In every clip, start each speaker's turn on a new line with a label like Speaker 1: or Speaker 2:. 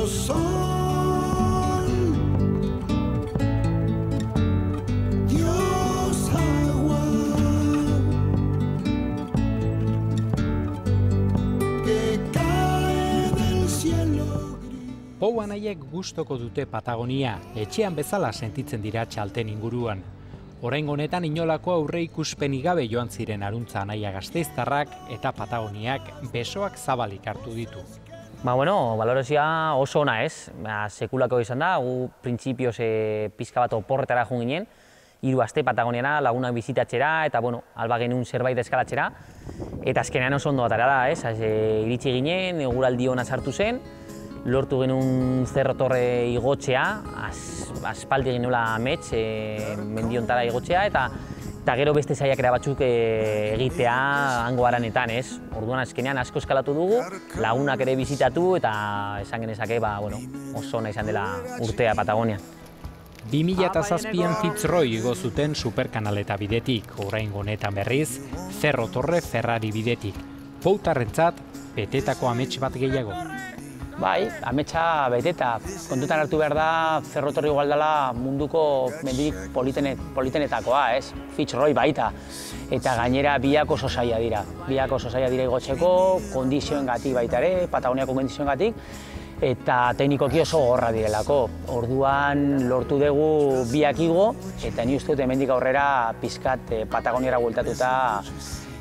Speaker 1: sol, Dios agua, que cae del cielo.
Speaker 2: Pou anaiek gustoko dute Patagonia, etxean bezala sentitzen dira Txalten inguruan. Oraingo honetan inolako aurreikuspenik gabe joan ziren Aruntza anaia gasteiztarrak eta Patagoniak besoak zabalik hartu ditu.
Speaker 3: Balorazioa oso ona ez, sekulako izan da, gu printzipioz pizka bat oporretara joan ginen, 3 aste Patagoniara lagunak bizitatxera eta alba genuen zerbait eskalatzera, eta azkenean oso ondo atara da, iritsi ginen, eguraldi ona sartu zen, lortu genuen Cerro Torre igotzea, aspaldi genuela amets, mendiontara igotzea, eta gero beste saiakera batzuk egitea hango haranetan, ez? Orduan azkenean asko eskalatu dugu, lagunak ere bizitatu, eta esan genezake, oso ona izan dela urtea Patagonian.
Speaker 2: 2007an Fitzroy igo zuten superkanaleta bidetik, oraingo honetan berriz, Cerro Torre Ferrari bidetik. Poutarrentzat, betetako amets bat gehiago.
Speaker 3: Bai, ametsa beteta. Kontutan hartu behar da, Cerro Torre igual dela munduko mendirik politenetakoa, ez? Fitzroy baita. Eta gainera biak oso zaila dira. Biak oso zaila dira igotzeko, kondizioengatik baita ere, Patagoniako kondizioengatik, eta teknikoki oso gogorra direlako. Orduan lortu dugu biak igo, eta ni uste dut hemendik aurrera pizkat Patagoniara bueltatuta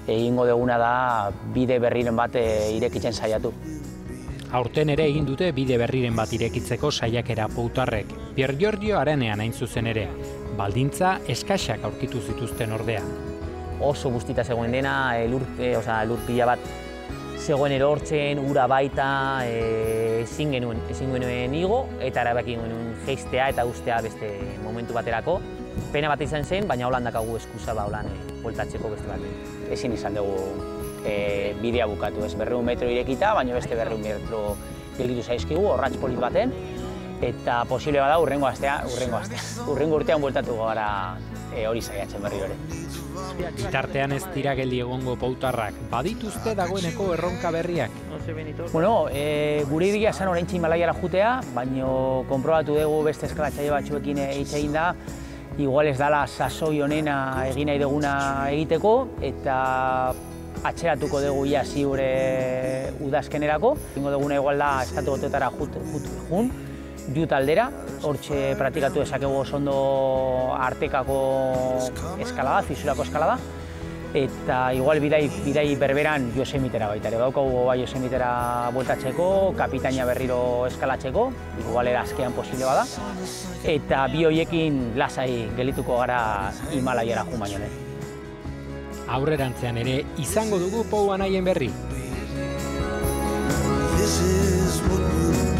Speaker 3: egingo duguna da bide berriren bat irekitzen saiatu.
Speaker 2: Aurten ere egin dute bide berriren bat irekitzeko saiakera Poutarrek. Pier Giorgio Aranean hain zuzen ere. Baldintza eskaxak aurkitu zituzten ordea.
Speaker 3: Oso guztita zegoen dena, lur pila bat zegoen erortzen, ura baita, ezin genuen igo, eta erabaki genuen jeistea eta ustea beste momentu baterako. Pena bat izan zen, baina holan dakagu eskusa bueltatzeko beste bat. Ezin izan dugu bidea bukatu, ez 200 metro irekita, baina beste 200 metro gelditu zaizkigu, orratz polit baten, eta posible bada urrengo urtean bueltatu gara hori saiatzen berri ere.
Speaker 2: Bitartean ez dira geldi egongo Poutarrak, badituzte dagoeneko erronka berriak.
Speaker 3: Gure ideia zen oraintxe Himalaiara jutea, baina konprobatu dugu beste eskalatzaile batzuekin hitz egin da, igual ez dela sasoi honena egin nahi duguna egiteko, eta atxeratuko dugu ia ziure udazkenerako. Egingo duguna igual da estatu batuetara jun, Jut aldera, hortxe praktikatu dezakegu oso ondo artekako eskalada, fisurako eskalada, eta igual bidai berberan Yosemitera baita ere. Daukagu bai Yosemitera bueltatzeko, Kapitaina berriro eskalatzeko, igual askean posible bada, eta bi horiekin lasai gelituko gara Himalaiara jun baino lehen.
Speaker 2: Aurrerantzean ere izango dugu Pou anaien berri.
Speaker 1: This is what we'll